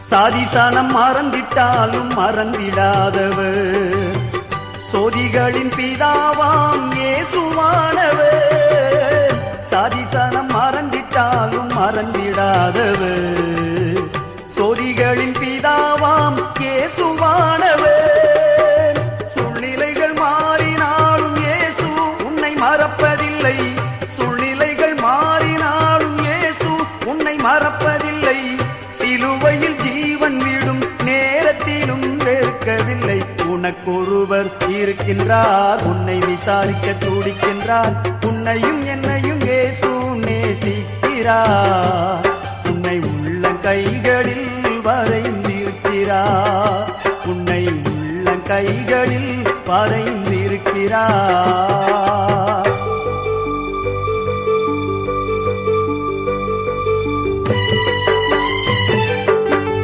சாதிசானம் மறந்திட்டாலும் மறந்திடாதவர், சோதிகளின் பிதாவாம் இயேசுவானவர். சாதிசானம் மறந்திட்டாலும் மறந்திடாதவர், சோதிகளின் பிதாவாம் இயேசுவானவர். சூழ்நிலைகள் மாறினாலும் இயேசு உன்னை மறப்பதில்லை. சூழ்நிலைகள் மாறினாலும் இயேசு உன்னை மறப்பதில்லை. சிலுவையில் ஜீவன் விடும் நேரத்திலும் வெறுக்கவில்லை. உனக்கொருவர் இருக்கின்றார், உன்னை விசாரிக்க துடிக்கின்றார். உன்னையும் என்னையும் இயேசு நேசிக்கிறார். உன்னை உள்ளங்கைகளில் வரைந்திருக்கிறார். உன்னை உள்ளங்கைகளில் வரைந்திருக்கிறார்.